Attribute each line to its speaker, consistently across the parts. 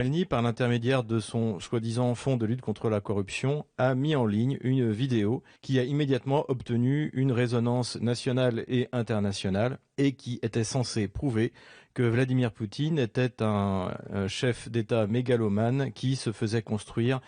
Speaker 1: Navalny, par l'intermédiaire de son soi-disant fonds de lutte contre la corruption, a mis en ligne une vidéo qui a immédiatement obtenu une résonance nationale et internationale et qui était censée prouver que Vladimir Poutine était un chef d'État mégalomane qui se faisait construire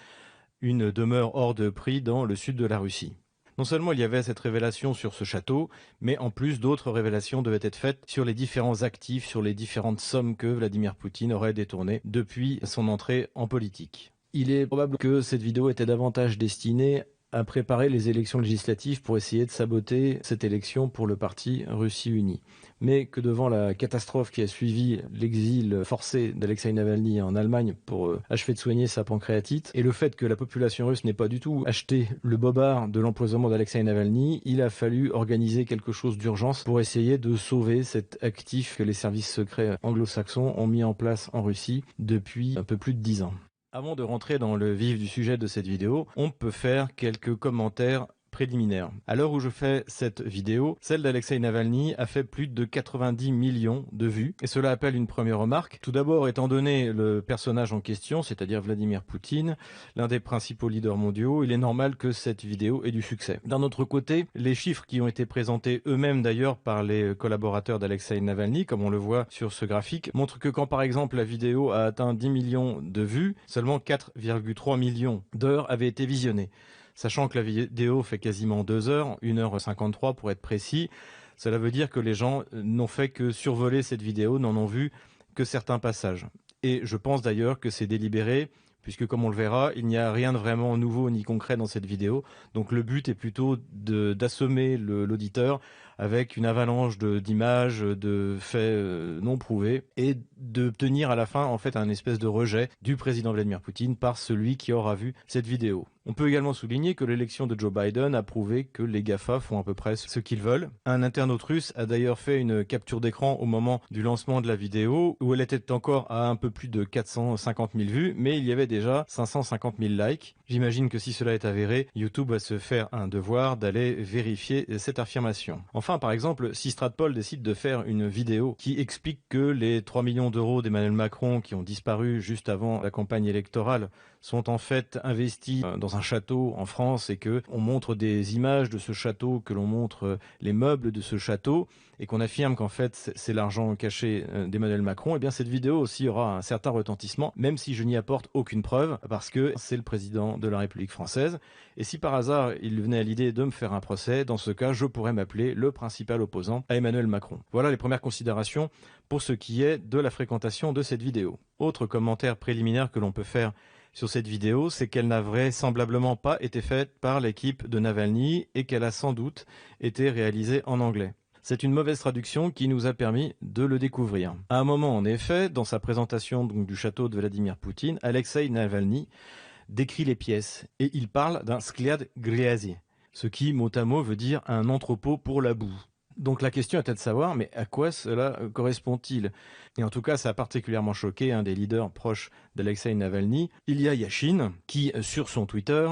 Speaker 1: une demeure hors de prix dans le sud de la Russie. Non seulement il y avait cette révélation sur ce château, mais en plus d'autres révélations devaient être faites sur les différents actifs, sur les différentes sommes que Vladimir Poutine aurait détournées depuis son entrée en politique. Il est probable que cette vidéo était davantage destinée à préparer les élections législatives pour essayer de saboter cette élection pour le parti Russie Unie. Mais que devant la catastrophe qui a suivi l'exil forcé d'Alexeï Navalny en Allemagne pour achever de soigner sa pancréatite, et le fait que la population russe n'ait pas du tout acheté le bobard de l'empoisonnement d'Alexeï Navalny, il a fallu organiser quelque chose d'urgence pour essayer de sauver cet actif que les services secrets anglo-saxons ont mis en place en Russie depuis un peu plus de 10 ans. Avant de rentrer dans le vif du sujet de cette vidéo, on peut faire quelques commentaires préliminaires. À l'heure où je fais cette vidéo, celle d'Alexeï Navalny a fait plus de 90 millions de vues, et cela appelle une première remarque. Tout d'abord, étant donné le personnage en question, c'est-à-dire Vladimir Poutine, l'un des principaux leaders mondiaux, il est normal que cette vidéo ait du succès. D'un autre côté, les chiffres qui ont été présentés eux-mêmes d'ailleurs par les collaborateurs d'Alexeï Navalny, comme on le voit sur ce graphique, montrent que quand par exemple la vidéo a atteint 10 millions de vues, seulement 4,3 millions d'heures avaient été visionnées. Sachant que la vidéo fait quasiment 2 heures, 1h53 pour être précis, cela veut dire que les gens n'ont fait que survoler cette vidéo, n'en ont vu que certains passages. Et je pense d'ailleurs que c'est délibéré, puisque comme on le verra, il n'y a rien de vraiment nouveau ni concret dans cette vidéo. Donc le but est plutôt d'assommer l'auditeur avec une avalanche d'images, de faits non prouvés, et d'obtenir à la fin en fait un espèce de rejet du président Vladimir Poutine par celui qui aura vu cette vidéo. On peut également souligner que l'élection de Joe Biden a prouvé que les GAFA font à peu près ce qu'ils veulent. Un internaute russe a d'ailleurs fait une capture d'écran au moment du lancement de la vidéo, où elle était encore à un peu plus de 450 000 vues, mais il y avait déjà 550 000 likes. J'imagine que si cela est avéré, YouTube va se faire un devoir d'aller vérifier cette affirmation. Enfin, par exemple, si Stratpol décide de faire une vidéo qui explique que les 3 millions d'euros d'Emmanuel Macron qui ont disparu juste avant la campagne électorale sont en fait investis dans un château en France et que on montre des images de ce château, que l'on montre les meubles de ce château et qu'on affirme qu'en fait c'est l'argent caché d'Emmanuel Macron, et bien cette vidéo aussi aura un certain retentissement, même si je n'y apporte aucune preuve, parce que c'est le président de la République française. Et si par hasard il venait à l'idée de me faire un procès, dans ce cas je pourrais m'appeler le principal opposant à Emmanuel Macron. Voilà les premières considérations pour ce qui est de la fréquentation de cette vidéo. Autre commentaire préliminaire que l'on peut faire sur cette vidéo, c'est qu'elle n'a vraisemblablement pas été faite par l'équipe de Navalny et qu'elle a sans doute été réalisée en anglais. C'est une mauvaise traduction qui nous a permis de le découvrir. À un moment, en effet, dans sa présentation donc, du château de Vladimir Poutine, Alexeï Navalny décrit les pièces et il parle d'un sklad gryazny, ce qui, mot à mot, veut dire un entrepôt pour la boue. Donc la question était de savoir, mais à quoi cela correspond-il? Et en tout cas, ça a particulièrement choqué un des leaders proches d'Alexeï Navalny, Ilya Yashin, qui, sur son Twitter,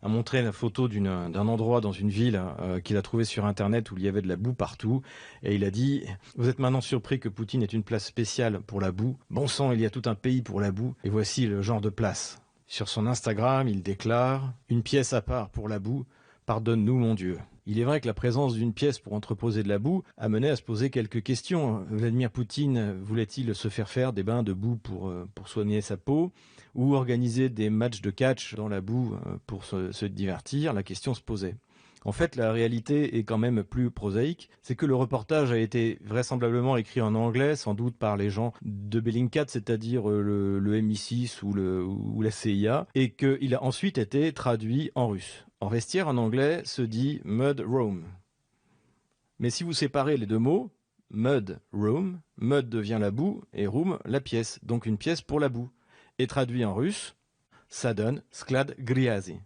Speaker 1: a montré la photo d'un endroit dans une ville qu'il a trouvé sur Internet où il y avait de la boue partout. Et il a dit « Vous êtes maintenant surpris que Poutine ait une place spéciale pour la boue. Bon sang, il y a tout un pays pour la boue. Et voici le genre de place. » Sur son Instagram, il déclare « Une pièce à part pour la boue. Pardonne-nous, mon Dieu. » Il est vrai que la présence d'une pièce pour entreposer de la boue a mené à se poser quelques questions. Vladimir Poutine voulait-il se faire des bains de boue pour soigner sa peau ou organiser des matchs de catch dans la boue pour se divertir? La question se posait. En fait, la réalité est quand même plus prosaïque. C'est que le reportage a été vraisemblablement écrit en anglais, sans doute par les gens de Bellingcat, c'est-à-dire le MI6 ou la CIA, et qu'il a ensuite été traduit en russe. En vestiaire, en anglais, se dit mud room. Mais si vous séparez les deux mots, mud room, mud devient la boue et room la pièce, donc une pièce pour la boue. Et traduit en russe, ça donne sklad gryazny.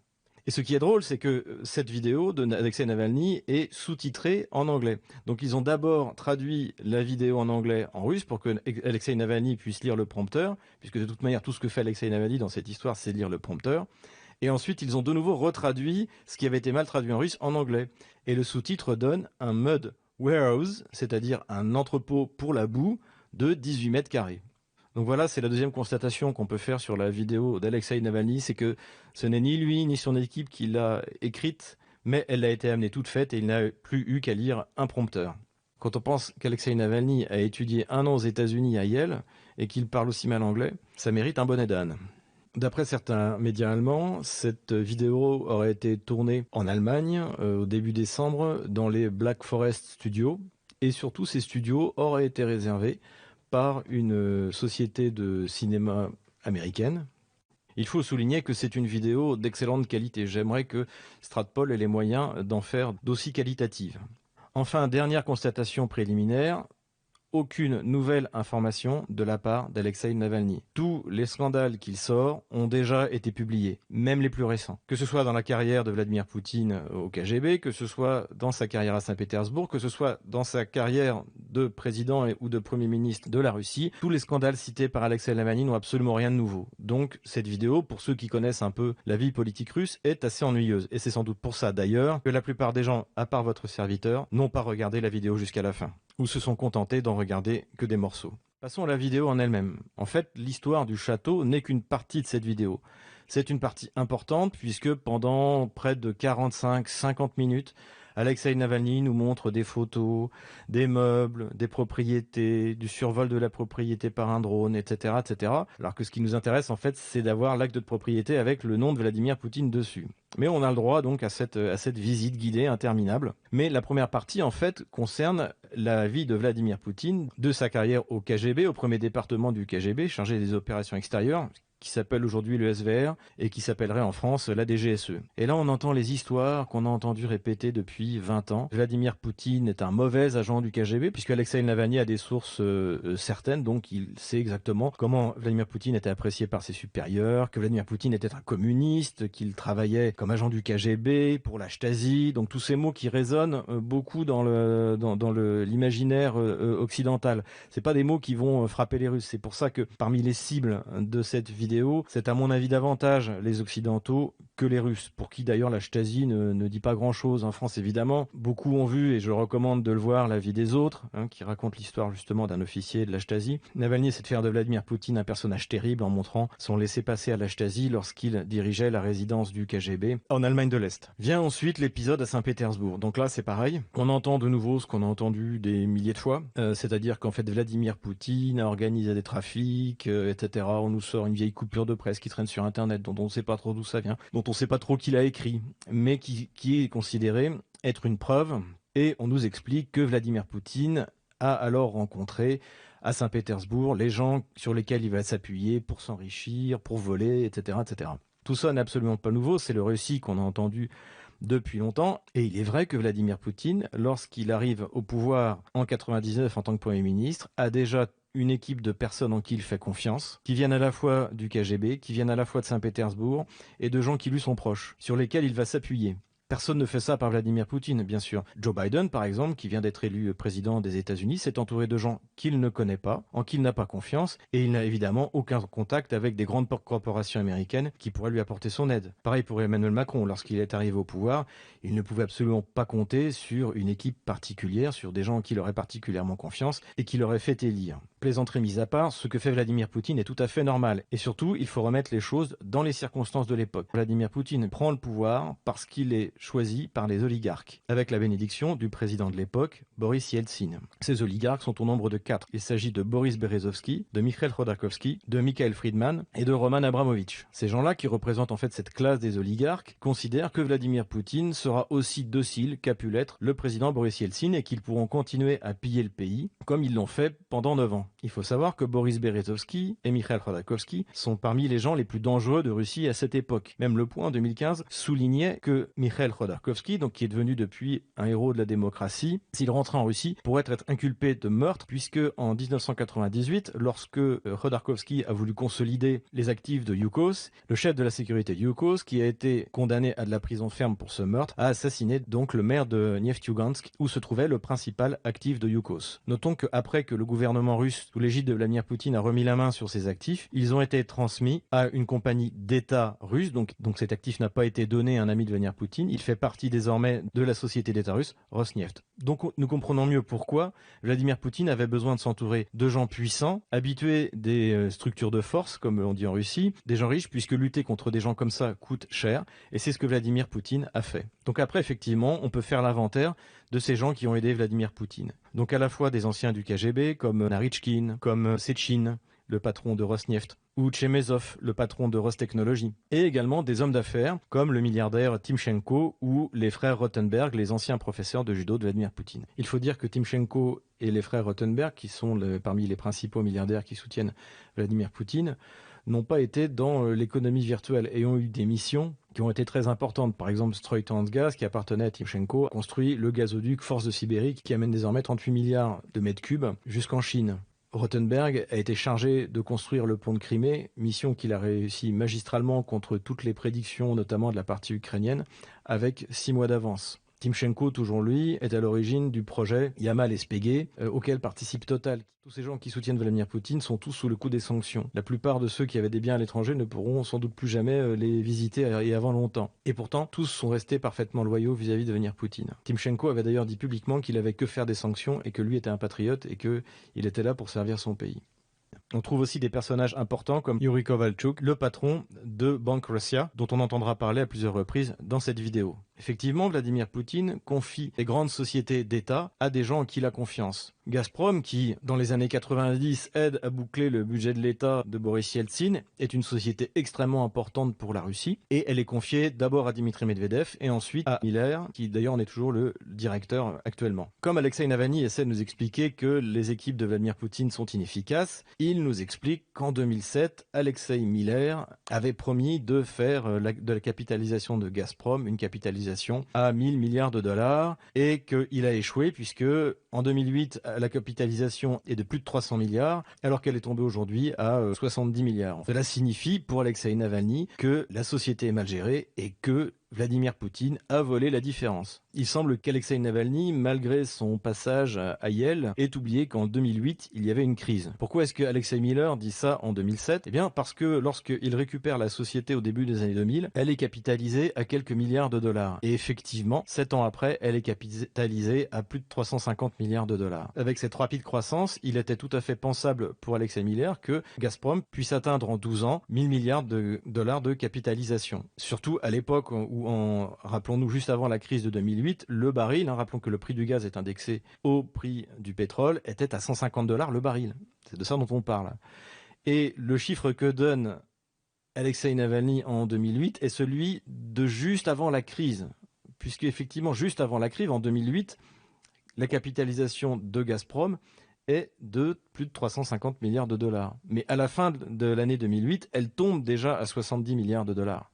Speaker 1: Et ce qui est drôle, c'est que cette vidéo d'Alexeï Navalny est sous-titrée en anglais. Donc ils ont d'abord traduit la vidéo en anglais en russe pour que Alexeï Navalny puisse lire le prompteur, puisque de toute manière, tout ce que fait Alexeï Navalny dans cette histoire, c'est lire le prompteur. Et ensuite, ils ont de nouveau retraduit ce qui avait été mal traduit en russe en anglais. Et le sous-titre donne un mud warehouse, c'est-à-dire un entrepôt pour la boue de 18 mètres carrés. Donc voilà, c'est la deuxième constatation qu'on peut faire sur la vidéo d'Alexeï Navalny, c'est que ce n'est ni lui ni son équipe qui l'a écrite, mais elle a été amenée toute faite et il n'a plus eu qu'à lire un prompteur. Quand on pense qu'Alexeï Navalny a étudié 1 an aux États-Unis à Yale et qu'il parle aussi mal anglais, ça mérite un bonnet d'âne. D'après certains médias allemands, cette vidéo aurait été tournée en Allemagne au début décembre dans les Black Forest Studios, et surtout ces studios auraient été réservés par une société de cinéma américaine. Il faut souligner que c'est une vidéo d'excellente qualité. J'aimerais que Stratpol ait les moyens d'en faire d'aussi qualitative. Enfin, dernière constatation préliminaire, aucune nouvelle information de la part d'Alexeï Navalny. Tous les scandales qu'il sort ont déjà été publiés, même les plus récents. Que ce soit dans la carrière de Vladimir Poutine au KGB, que ce soit dans sa carrière à Saint-Pétersbourg, que ce soit dans sa carrière de président ou de premier ministre de la Russie, tous les scandales cités par Alexeï Navalny n'ont absolument rien de nouveau. Donc cette vidéo, pour ceux qui connaissent un peu la vie politique russe, est assez ennuyeuse. Et c'est sans doute pour ça d'ailleurs que la plupart des gens, à part votre serviteur, n'ont pas regardé la vidéo jusqu'à la fin, ou se sont contentés d'en regarder que des morceaux. Passons à la vidéo en elle-même. En fait, l'histoire du château n'est qu'une partie de cette vidéo. C'est une partie importante puisque pendant près de 45-50 minutes, Alexeï Navalny nous montre des photos, des meubles, des propriétés, du survol de la propriété par un drone, etc., etc. Alors que ce qui nous intéresse, en fait, c'est d'avoir l'acte de propriété avec le nom de Vladimir Poutine dessus. Mais on a le droit donc à cette visite guidée interminable. Mais la première partie, en fait, concerne la vie de Vladimir Poutine, de sa carrière au KGB, au premier département du KGB, chargé des opérations extérieures, qui s'appelle aujourd'hui le SVR et qui s'appellerait en France la DGSE. Et là, on entend les histoires qu'on a entendues répéter depuis 20 ans. Vladimir Poutine est un mauvais agent du KGB, puisque Alexeï Navalny a des sources certaines, donc il sait exactement comment Vladimir Poutine était apprécié par ses supérieurs, que Vladimir Poutine était un communiste, qu'il travaillait comme agent du KGB, pour la Stasi, donc tous ces mots qui résonnent beaucoup dans l'imaginaire occidental. C'est pas des mots qui vont frapper les Russes. C'est pour ça que parmi les cibles de cette vidéo, c'est à mon avis davantage les Occidentaux que les Russes, pour qui d'ailleurs la Stasi ne dit pas grand-chose en France évidemment. Beaucoup ont vu, et je recommande de le voir, La vie des autres, qui raconte l'histoire justement d'un officier de la Stasi. Navalny essaie de faire de Vladimir Poutine un personnage terrible en montrant son laissez-passer à la Stasi lorsqu'il dirigeait la résidence du KGB en Allemagne de l'Est. Vient ensuite l'épisode à Saint-Pétersbourg. Donc là c'est pareil, on entend de nouveau ce qu'on a entendu des milliers de fois, c'est-à-dire qu'en fait Vladimir Poutine a organisé des trafics, etc. On nous sort une vieille coupure de presse qui traîne sur Internet, dont on ne sait pas trop d'où ça vient, dont on ne sait pas trop qui l'a écrit, mais qui est considéré être une preuve. Et on nous explique que Vladimir Poutine a alors rencontré à Saint-Pétersbourg les gens sur lesquels il va s'appuyer pour s'enrichir, pour voler, etc., etc. Tout ça n'est absolument pas nouveau, c'est le récit qu'on a entendu depuis longtemps. Et il est vrai que Vladimir Poutine, lorsqu'il arrive au pouvoir en 99 en tant que Premier ministre, a déjà une équipe de personnes en qui il fait confiance, qui viennent à la fois du KGB, qui viennent à la fois de Saint-Pétersbourg, et de gens qui lui sont proches, sur lesquels il va s'appuyer. Personne ne fait ça par Vladimir Poutine, bien sûr. Joe Biden, par exemple, qui vient d'être élu président des États-Unis, s'est entouré de gens qu'il ne connaît pas, en qui il n'a pas confiance, et il n'a évidemment aucun contact avec des grandes corporations américaines qui pourraient lui apporter son aide. Pareil pour Emmanuel Macron, lorsqu'il est arrivé au pouvoir, il ne pouvait absolument pas compter sur une équipe particulière, sur des gens en qui il aurait particulièrement confiance et qui l'auraient fait élire. Plaisanterie mise à part, ce que fait Vladimir Poutine est tout à fait normal. Et surtout, il faut remettre les choses dans les circonstances de l'époque. Vladimir Poutine prend le pouvoir parce qu'il est choisi par les oligarques, avec la bénédiction du président de l'époque, Boris Yeltsin. Ces oligarques sont au nombre de 4. Il s'agit de Boris Berezovsky, de Mikhail Khodorkovsky, de Mikhail Friedman et de Roman Abramovich. Ces gens-là, qui représentent en fait cette classe des oligarques, considèrent que Vladimir Poutine sera aussi docile qu'a pu l'être le président Boris Yeltsin et qu'ils pourront continuer à piller le pays comme ils l'ont fait pendant 9 ans. Il faut savoir que Boris Berezovsky et Mikhail Khodorkovsky sont parmi les gens les plus dangereux de Russie à cette époque. Même Le Point en 2015 soulignait que Mikhail Khodorkovsky, donc qui est devenu depuis un héros de la démocratie, s'il rentrait en Russie, pourrait être inculpé de meurtre, puisque en 1998, lorsque Khodorkovsky a voulu consolider les actifs de Yukos, le chef de la sécurité de Yukos, qui a été condamné à de la prison ferme pour ce meurtre, a assassiné donc le maire de Neftyugansk, où se trouvait le principal actif de Yukos. Notons qu'après que le gouvernement russe, sous l'égide de Vladimir Poutine, a remis la main sur ces actifs, ils ont été transmis à une compagnie d'État russe, donc cet actif n'a pas été donné à un ami de Vladimir Poutine, Il fait partie désormais de la société d'État russe, Rosneft. Donc nous comprenons mieux pourquoi Vladimir Poutine avait besoin de s'entourer de gens puissants, habitués des structures de force, comme on dit en Russie, des gens riches, puisque lutter contre des gens comme ça coûte cher, et c'est ce que Vladimir Poutine a fait. Donc après, effectivement, on peut faire l'inventaire de ces gens qui ont aidé Vladimir Poutine. Donc à la fois des anciens du KGB, comme Narychkin, comme Sechin, le patron de Rosneft, ou Chemezov, le patron de Rostechnologie, et également des hommes d'affaires comme le milliardaire Timchenko ou les frères Rothenberg, les anciens professeurs de judo de Vladimir Poutine. Il faut dire que Timchenko et les frères Rothenberg, qui sont parmi les principaux milliardaires qui soutiennent Vladimir Poutine, n'ont pas été dans l'économie virtuelle et ont eu des missions qui ont été très importantes. Par exemple, Stroïtantgaz, qui appartenait à Timchenko, a construit le gazoduc Force de Sibérie qui amène désormais 38 milliards de mètres cubes jusqu'en Chine. Rothenberg a été chargé de construire le pont de Crimée, mission qu'il a réussi magistralement contre toutes les prédictions, notamment de la partie ukrainienne, avec 6 mois d'avance. Timchenko, toujours lui, est à l'origine du projet Yamal-Espégué, auquel participe Total. Tous ces gens qui soutiennent Vladimir Poutine sont tous sous le coup des sanctions. La plupart de ceux qui avaient des biens à l'étranger ne pourront sans doute plus jamais les visiter et avant longtemps. Et pourtant, tous sont restés parfaitement loyaux vis-à-vis de Vladimir Poutine. Timchenko avait d'ailleurs dit publiquement qu'il avait que faire des sanctions et que lui était un patriote et qu'il était là pour servir son pays. On trouve aussi des personnages importants comme Yuri Kovalchuk, le patron de Bank Russia, dont on entendra parler à plusieurs reprises dans cette vidéo. Effectivement, Vladimir Poutine confie les grandes sociétés d'État à des gens en qui il a confiance. Gazprom, qui, dans les années 90, aide à boucler le budget de l'État de Boris Yeltsin, est une société extrêmement importante pour la Russie, et elle est confiée d'abord à Dimitri Medvedev et ensuite à Miller, qui d'ailleurs en est toujours le directeur actuellement. Comme Alexei Navalny essaie de nous expliquer que les équipes de Vladimir Poutine sont inefficaces, il nous explique qu'en 2007, Alexei Miller avait promis de faire de la capitalisation de Gazprom une capitalisation à 1000 milliards de dollars et qu'il a échoué puisque en 2008, la capitalisation est de plus de 300 milliards alors qu'elle est tombée aujourd'hui à 70 milliards. Cela signifie pour Alexei Navalny que la société est mal gérée et que Vladimir Poutine a volé la différence. Il semble qu'Alexei Navalny, malgré son passage à Yale, ait oublié qu'en 2008, il y avait une crise. Pourquoi est-ce que Alexei Miller dit ça en 2007 ? Eh bien, parce que lorsqu'il récupère la société au début des années 2000, elle est capitalisée à quelques milliards de dollars. Et effectivement, 7 ans après, elle est capitalisée à plus de 350 milliards de dollars. Avec cette rapide croissance, il était tout à fait pensable pour Alexei Miller que Gazprom puisse atteindre en 12 ans 1000 milliards de dollars de capitalisation. Surtout à l'époque où rappelons-nous, juste avant la crise de 2008, le baril, rappelons que le prix du gaz est indexé au prix du pétrole, était à 150 $ le baril. C'est de ça dont on parle. Et le chiffre que donne Alexei Navalny en 2008 est celui de juste avant la crise. Puisque effectivement, juste avant la crise, en 2008, la capitalisation de Gazprom est de plus de 350 milliards de dollars. Mais à la fin de l'année 2008, elle tombe déjà à 70 milliards de dollars.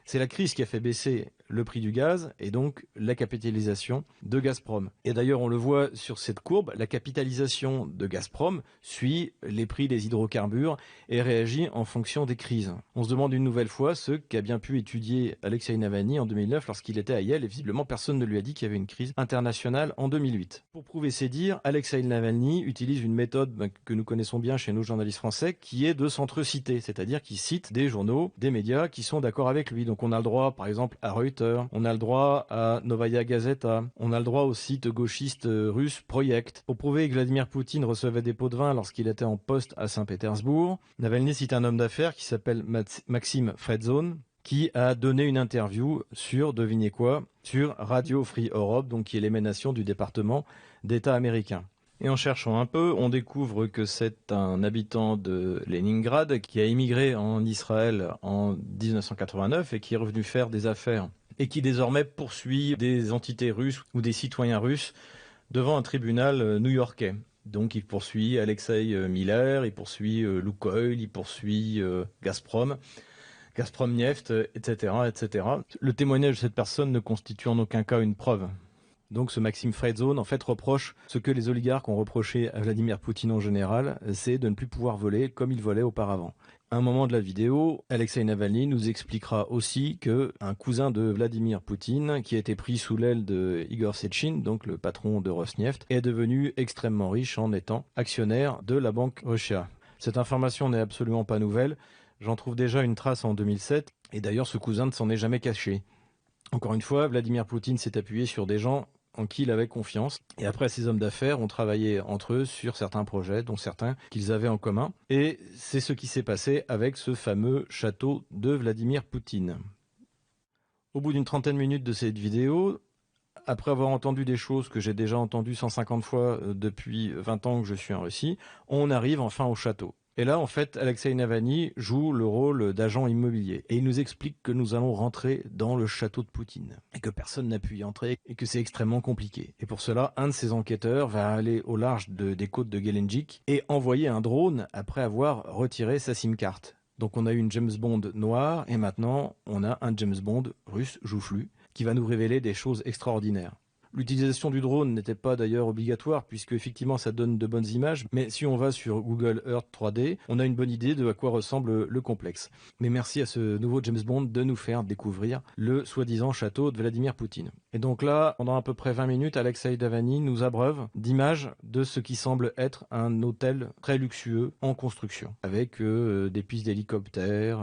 Speaker 1: C'est la crise qui a fait baisser le prix du gaz et donc la capitalisation de Gazprom. Et d'ailleurs, on le voit sur cette courbe, la capitalisation de Gazprom suit les prix des hydrocarbures et réagit en fonction des crises. On se demande une nouvelle fois ce qu'a bien pu étudier Alexei Navalny en 2009 lorsqu'il était à Yale et visiblement personne ne lui a dit qu'il y avait une crise internationale en 2008. Pour prouver ses dires, Alexei Navalny utilise une méthode que nous connaissons bien chez nos journalistes français qui est de s'entreciter, c'est-à-dire qu'il cite des journaux, des médias qui sont d'accord avec lui. Donc on a le droit par exemple à Reuters, on a le droit à Novaya Gazeta, on a le droit au site gauchiste russe Projekt. Pour prouver que Vladimir Poutine recevait des pots de vin lorsqu'il était en poste à Saint-Pétersbourg, Navalny cite un homme d'affaires qui s'appelle Maxime Fredzone, qui a donné une interview sur, devinez quoi, sur Radio Free Europe, donc qui est l'émanation du département d'État américain. Et en cherchant un peu, on découvre que c'est un habitant de Leningrad qui a immigré en Israël en 1989 et qui est revenu faire des affaires et qui désormais poursuit des entités russes ou des citoyens russes devant un tribunal new-yorkais. Donc il poursuit Alexei Miller, il poursuit Lukoil, il poursuit Gazprom Neft, etc., etc. Le témoignage de cette personne ne constitue en aucun cas une preuve. Donc ce Maxime Fredzone, en fait, reproche ce que les oligarques ont reproché à Vladimir Poutine en général, c'est de ne plus pouvoir voler comme il volait auparavant. À un moment de la vidéo, Alexei Navalny nous expliquera aussi qu'un cousin de Vladimir Poutine, qui a été pris sous l'aile de Igor Sechin, donc le patron de Rosneft, est devenu extrêmement riche en étant actionnaire de la Bank Russia. Cette information n'est absolument pas nouvelle, j'en trouve déjà une trace en 2007, et d'ailleurs ce cousin ne s'en est jamais caché. Encore une fois, Vladimir Poutine s'est appuyé sur des gens en qui il avait confiance. Et après, ces hommes d'affaires ont travaillé entre eux sur certains projets, dont certains qu'ils avaient en commun. Et c'est ce qui s'est passé avec ce fameux château de Vladimir Poutine. Au bout d'une trentaine de minutes de cette vidéo, après avoir entendu des choses que j'ai déjà entendues 150 fois depuis 20 ans que je suis en Russie, on arrive enfin au château. Et là, en fait, Alexei Navalny joue le rôle d'agent immobilier. Et il nous explique que nous allons rentrer dans le château de Poutine. Et que personne n'a pu y entrer et que c'est extrêmement compliqué. Et pour cela, un de ses enquêteurs va aller au large des côtes de Gelendzhik et envoyer un drone après avoir retiré sa SIM carte. Donc on a eu une James Bond noire et maintenant on a un James Bond russe joufflu qui va nous révéler des choses extraordinaires. L'utilisation du drone n'était pas d'ailleurs obligatoire puisque effectivement ça donne de bonnes images, mais si on va sur Google Earth 3D, on a une bonne idée de à quoi ressemble le complexe. Mais merci à ce nouveau James Bond de nous faire découvrir le soi-disant château de Vladimir Poutine. Et donc là, pendant à peu près 20 minutes, Alexei Navalny nous abreuve d'images de ce qui semble être un hôtel très luxueux en construction, avec des pistes d'hélicoptères,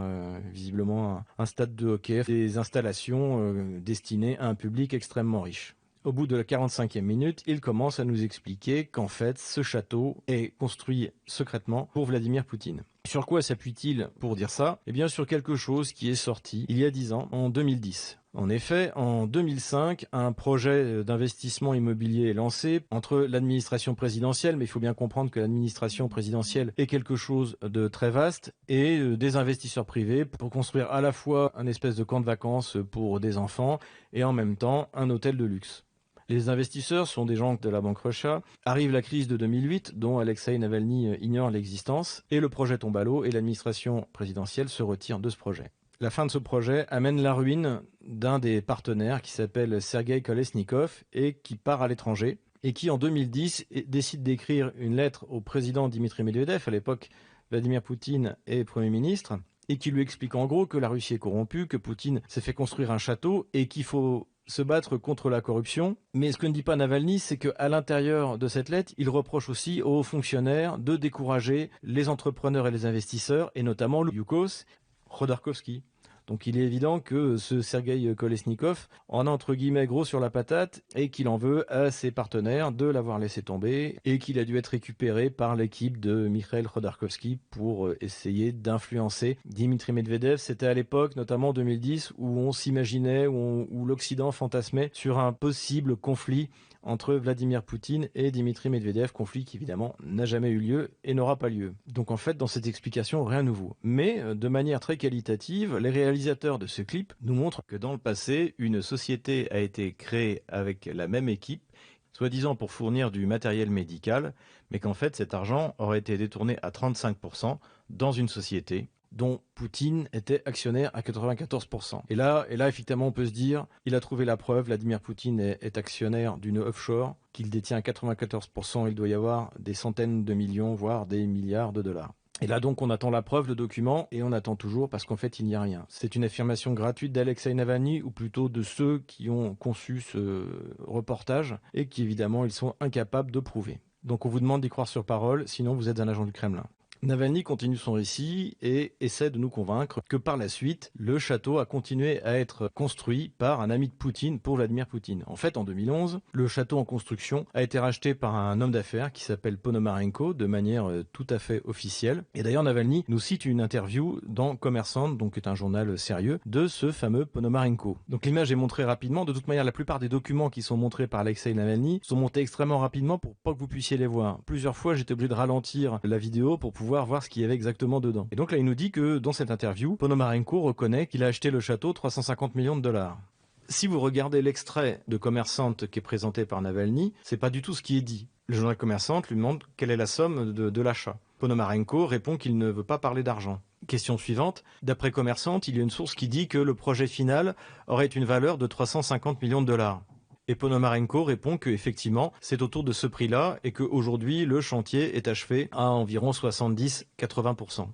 Speaker 1: visiblement un stade de hockey, des installations destinées à un public extrêmement riche. Au bout de la 45e minute, il commence à nous expliquer qu'en fait, ce château est construit secrètement pour Vladimir Poutine. Sur quoi s'appuie-t-il pour dire ça? Eh bien, sur quelque chose qui est sorti il y a 10 ans, en 2010. En effet, en 2005, un projet d'investissement immobilier est lancé entre l'administration présidentielle, mais il faut bien comprendre que l'administration présidentielle est quelque chose de très vaste, et des investisseurs privés pour construire à la fois un espèce de camp de vacances pour des enfants et en même temps un hôtel de luxe. Les investisseurs sont des gens de la banque Russia. Arrive la crise de 2008, dont Alexei Navalny ignore l'existence, et le projet tombe à l'eau et l'administration présidentielle se retire de ce projet. La fin de ce projet amène la ruine d'un des partenaires qui s'appelle Sergei Kolesnikov et qui part à l'étranger et qui en 2010 décide d'écrire une lettre au président Dimitri Medvedev, à l'époque Vladimir Poutine est Premier ministre, et qui lui explique en gros que la Russie est corrompue, que Poutine s'est fait construire un château et qu'il faut se battre contre la corruption. Mais ce que ne dit pas Navalny, c'est qu'à l'intérieur de cette lettre, il reproche aussi aux fonctionnaires de décourager les entrepreneurs et les investisseurs, et notamment Yukos Khodorkovsky. Donc il est évident que ce Sergei Kolesnikov en a entre guillemets gros sur la patate et qu'il en veut à ses partenaires de l'avoir laissé tomber et qu'il a dû être récupéré par l'équipe de Mikhail Khodorkovsky pour essayer d'influencer Dimitri Medvedev. C'était à l'époque, notamment en 2010, où on s'imaginait, où l'Occident fantasmait sur un possible conflit entre Vladimir Poutine et Dimitri Medvedev, conflit qui évidemment n'a jamais eu lieu et n'aura pas lieu. Donc en fait, dans cette explication, rien de nouveau. Mais de manière très qualitative, les réalisateurs de ce clip nous montrent que dans le passé, une société a été créée avec la même équipe, soi-disant pour fournir du matériel médical, mais qu'en fait cet argent aurait été détourné à 35% dans une société dont Poutine était actionnaire à 94%. Et là, effectivement, on peut se dire, il a trouvé la preuve, Vladimir Poutine est actionnaire d'une offshore qu'il détient à 94%, il doit y avoir des centaines de millions, voire des milliards de dollars. Et là donc on attend la preuve, le document, et on attend toujours parce qu'en fait il n'y a rien. C'est une affirmation gratuite d'Alexei Navalny, ou plutôt de ceux qui ont conçu ce reportage, et qui évidemment ils sont incapables de prouver. Donc on vous demande d'y croire sur parole, sinon vous êtes un agent du Kremlin. Navalny continue son récit et essaie de nous convaincre que par la suite, le château a continué à être construit par un ami de Poutine pour Vladimir Poutine. En fait, en 2011, le château en construction a été racheté par un homme d'affaires qui s'appelle Ponomarenko de manière tout à fait officielle. Et d'ailleurs, Navalny nous cite une interview dans Kommersant, donc qui est un journal sérieux, de ce fameux Ponomarenko. Donc l'image est montrée rapidement. De toute manière, la plupart des documents qui sont montrés par Alexei Navalny sont montés extrêmement rapidement pour pas que vous puissiez les voir. Plusieurs fois, j'étais obligé de ralentir la vidéo pour pouvoir voir ce qu'il y avait exactement dedans. Et donc là, il nous dit que dans cette interview, Ponomarenko reconnaît qu'il a acheté le château 350 millions de dollars. Si vous regardez l'extrait de Kommersant qui est présenté par Navalny, c'est pas du tout ce qui est dit. Le journal Kommersant lui demande quelle est la somme de l'achat. Ponomarenko répond qu'il ne veut pas parler d'argent. Question suivante, d'après Kommersant, il y a une source qui dit que le projet final aurait une valeur de 350 millions de dollars. Et Ponomarenko répond qu'effectivement, c'est autour de ce prix-là et qu'aujourd'hui, le chantier est achevé à environ 70-80%.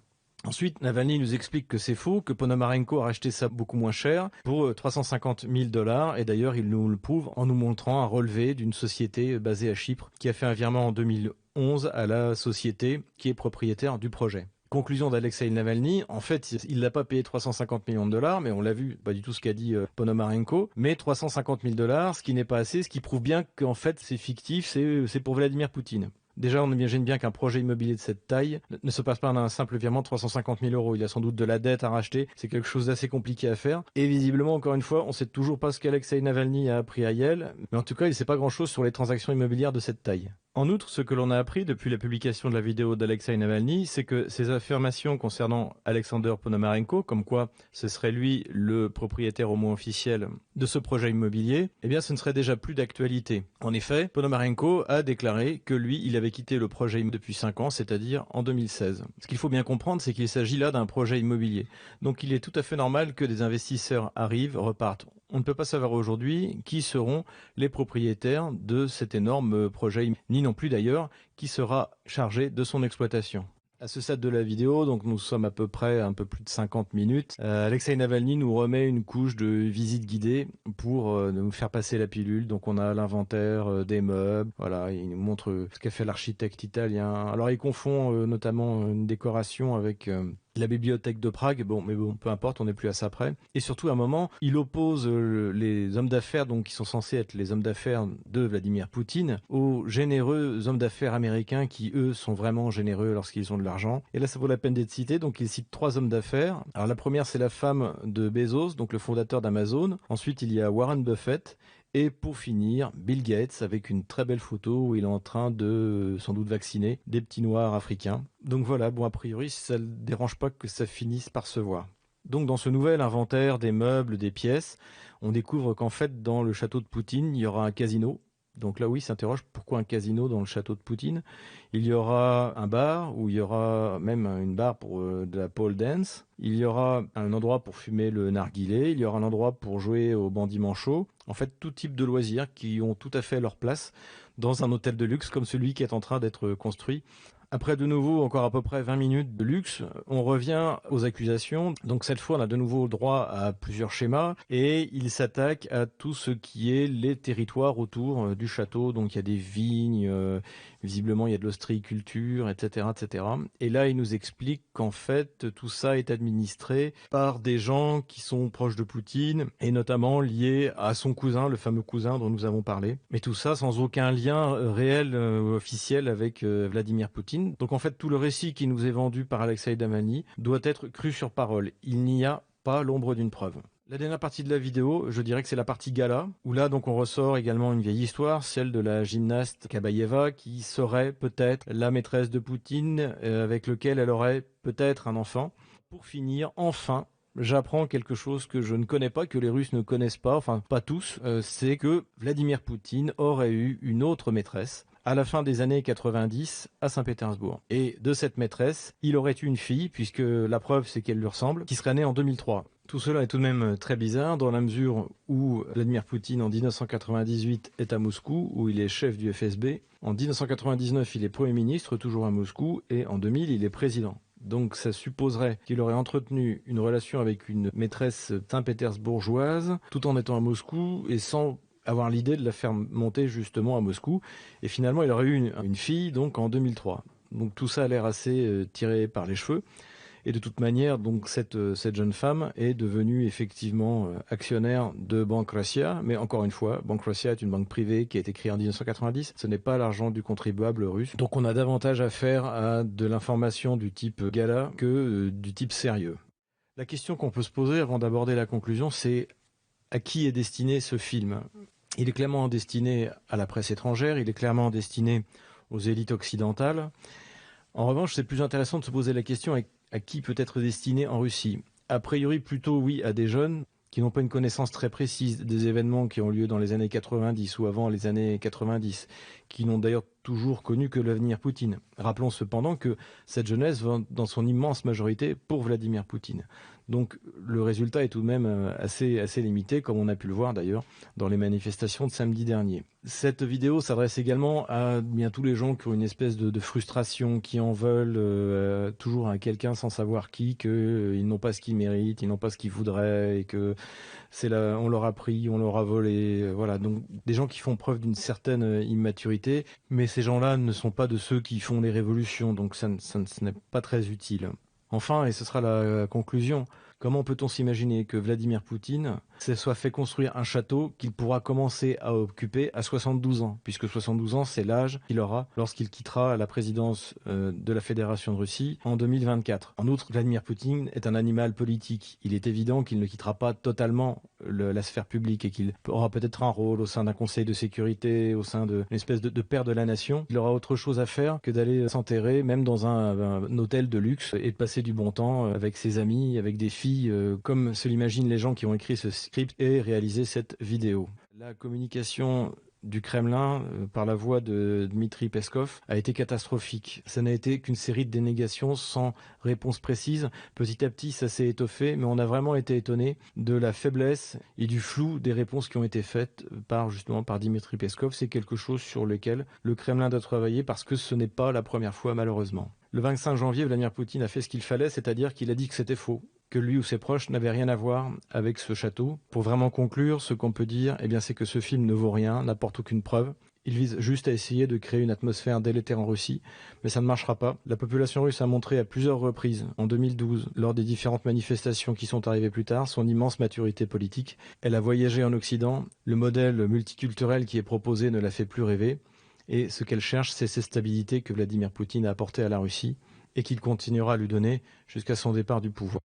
Speaker 1: Ensuite, Navalny nous explique que c'est faux, que Ponomarenko a racheté ça beaucoup moins cher, pour 350 000 $, et d'ailleurs il nous le prouve en nous montrant un relevé d'une société basée à Chypre qui a fait un virement en 2011 à la société qui est propriétaire du projet. Conclusion d'Alexei Navalny, en fait, il n'a pas payé 350 millions de dollars, mais on l'a vu, pas du tout ce qu'a dit Ponomarenko, mais 350 000 dollars, ce qui n'est pas assez, ce qui prouve bien qu'en fait c'est fictif, c'est pour Vladimir Poutine. Déjà, on imagine bien qu'un projet immobilier de cette taille ne se passe pas d'un simple virement de 350 000 euros. Il y a sans doute de la dette à racheter. C'est quelque chose d'assez compliqué à faire. Et visiblement, encore une fois, on ne sait toujours pas ce qu'Alexei Navalny a appris à Yale. Mais en tout cas, il ne sait pas grand-chose sur les transactions immobilières de cette taille. En outre, ce que l'on a appris depuis la publication de la vidéo d'Alexei Navalny, c'est que ces affirmations concernant Alexander Ponomarenko, comme quoi ce serait lui le propriétaire au moins officiel de ce projet immobilier, eh bien ce ne serait déjà plus d'actualité. En effet, Ponomarenko a déclaré que lui, il avait quitté le projet depuis 5 ans, c'est-à-dire en 2016. Ce qu'il faut bien comprendre, c'est qu'il s'agit là d'un projet immobilier. Donc il est tout à fait normal que des investisseurs arrivent, repartent. On ne peut pas savoir aujourd'hui qui seront les propriétaires de cet énorme projet, ni non plus d'ailleurs qui sera chargé de son exploitation. À ce stade de la vidéo, donc nous sommes à peu près un peu plus de 50 minutes, Alexei Navalny nous remet une couche de visite guidée pour nous faire passer la pilule. Donc on a l'inventaire des meubles, voilà, il nous montre ce qu'a fait l'architecte italien. Alors il confond notamment une décoration avec la bibliothèque de Prague, mais peu importe, on n'est plus à ça près. Et surtout, à un moment, il oppose les hommes d'affaires, donc qui sont censés être les hommes d'affaires de Vladimir Poutine, aux généreux hommes d'affaires américains qui, eux, sont vraiment généreux lorsqu'ils ont de l'argent. Et là, ça vaut la peine d'être cité. Donc, il cite 3 hommes d'affaires. Alors, la première, c'est la femme de Bezos, donc le fondateur d'Amazon. Ensuite, il y a Warren Buffett. Et pour finir, Bill Gates avec une très belle photo où il est en train de sans doute vacciner des petits noirs africains. Donc voilà, bon a priori ça ne dérange pas que ça finisse par se voir. Donc dans ce nouvel inventaire des meubles, des pièces, on découvre qu'en fait dans le château de Poutine, il y aura un casino. Donc là oui, s'interroge pourquoi un casino dans le château de Poutine. Il y aura un bar où il y aura même une bar pour de la pole dance. Il y aura un endroit pour fumer le narguilé. Il y aura un endroit pour jouer au bandit manchot. En fait, tout type de loisirs qui ont tout à fait leur place dans un hôtel de luxe comme celui qui est en train d'être construit. Après de nouveau encore à peu près 20 minutes de luxe, on revient aux accusations. Donc cette fois, on a de nouveau droit à plusieurs schémas et il s'attaque à tout ce qui est les territoires autour du château. Donc il y a des vignes, visiblement il y a de l'ostréiculture, etc., etc. Et là, il nous explique qu'en fait, tout ça est administré par des gens qui sont proches de Poutine et notamment liés à son cousin, le fameux cousin dont nous avons parlé. Mais tout ça sans aucun lien réel officiel avec Vladimir Poutine. Donc en fait, tout le récit qui nous est vendu par Alexei Navalny doit être cru sur parole. Il n'y a pas l'ombre d'une preuve. La dernière partie de la vidéo, je dirais que c'est la partie gala, où là donc on ressort également une vieille histoire, celle de la gymnaste Kabaeva qui serait peut-être la maîtresse de Poutine, avec lequel elle aurait peut-être un enfant. Pour finir, enfin, j'apprends quelque chose que je ne connais pas, que les Russes ne connaissent pas, enfin pas tous, c'est que Vladimir Poutine aurait eu une autre maîtresse à la fin des années 90 à Saint-Pétersbourg. Et de cette maîtresse, il aurait eu une fille, puisque la preuve c'est qu'elle lui ressemble, qui serait née en 2003. Tout cela est tout de même très bizarre dans la mesure où Vladimir Poutine en 1998 est à Moscou, où il est chef du FSB. En 1999, il est Premier ministre, toujours à Moscou, et en 2000, il est président. Donc ça supposerait qu'il aurait entretenu une relation avec une maîtresse saint-pétersbourgeoise, tout en étant à Moscou et sans avoir l'idée de la faire monter justement à Moscou. Et finalement, il aurait eu une fille donc en 2003. Donc tout ça a l'air assez tiré par les cheveux. Et de toute manière, donc cette jeune femme est devenue effectivement actionnaire de Banque Russia. Mais encore une fois, Banque Russia est une banque privée qui a été créée en 1990. Ce n'est pas l'argent du contribuable russe. Donc on a davantage affaire à de l'information du type gala que du type sérieux. La question qu'on peut se poser avant d'aborder la conclusion, c'est à qui est destiné ce film ? Il est clairement destiné à la presse étrangère, il est clairement destiné aux élites occidentales. En revanche, c'est plus intéressant de se poser la question à qui peut être destiné en Russie. A priori, plutôt oui, à des jeunes qui n'ont pas une connaissance très précise des événements qui ont lieu dans les années 90 ou avant les années 90, qui n'ont d'ailleurs toujours connu que l'avenir Poutine. Rappelons cependant que cette jeunesse va dans son immense majorité pour Vladimir Poutine. Donc le résultat est tout de même assez limité, comme on a pu le voir d'ailleurs dans les manifestations de samedi dernier. Cette vidéo s'adresse également à bien tous les gens qui ont une espèce de frustration, qui en veulent toujours à quelqu'un sans savoir qui, qu'ils n'ont pas ce qu'ils méritent, ils n'ont pas ce qu'ils voudraient, et que on leur a pris, on leur a volé. Voilà, donc des gens qui font preuve d'une certaine immaturité, mais ces gens-là ne sont pas de ceux qui font les révolutions, donc ce n'est pas très utile. Enfin, et ce sera la conclusion, comment peut-on s'imaginer que Vladimir Poutine se soit fait construire un château qu'il pourra commencer à occuper à 72 ans, puisque 72 ans, c'est l'âge qu'il aura lorsqu'il quittera la présidence de la Fédération de Russie en 2024. En outre, Vladimir Poutine est un animal politique. Il est évident qu'il ne quittera pas totalement la sphère publique et qu'il aura peut-être un rôle au sein d'un conseil de sécurité, au sein d'une espèce de père de la nation. Il aura autre chose à faire que d'aller s'enterrer, même dans un hôtel de luxe, et de passer du bon temps avec ses amis, avec des filles, comme se l'imaginent les gens qui ont écrit ce script et réalisé cette vidéo. La communication du Kremlin, par la voix de Dmitri Peskov, a été catastrophique. Ça n'a été qu'une série de dénégations sans réponse précise. Petit à petit, ça s'est étoffé, mais on a vraiment été étonné de la faiblesse et du flou des réponses qui ont été faites justement par Dmitri Peskov. C'est quelque chose sur lequel le Kremlin doit travailler parce que ce n'est pas la première fois, malheureusement. Le 25 janvier, Vladimir Poutine a fait ce qu'il fallait, c'est-à-dire qu'il a dit que c'était faux, que lui ou ses proches n'avaient rien à voir avec ce château. Pour vraiment conclure, ce qu'on peut dire, c'est que ce film ne vaut rien, n'apporte aucune preuve. Il vise juste à essayer de créer une atmosphère délétère en Russie, mais ça ne marchera pas. La population russe a montré à plusieurs reprises, en 2012, lors des différentes manifestations qui sont arrivées plus tard, son immense maturité politique. Elle a voyagé en Occident, le modèle multiculturel qui est proposé ne la fait plus rêver, et ce qu'elle cherche, c'est cette stabilité que Vladimir Poutine a apportée à la Russie et qu'il continuera à lui donner jusqu'à son départ du pouvoir.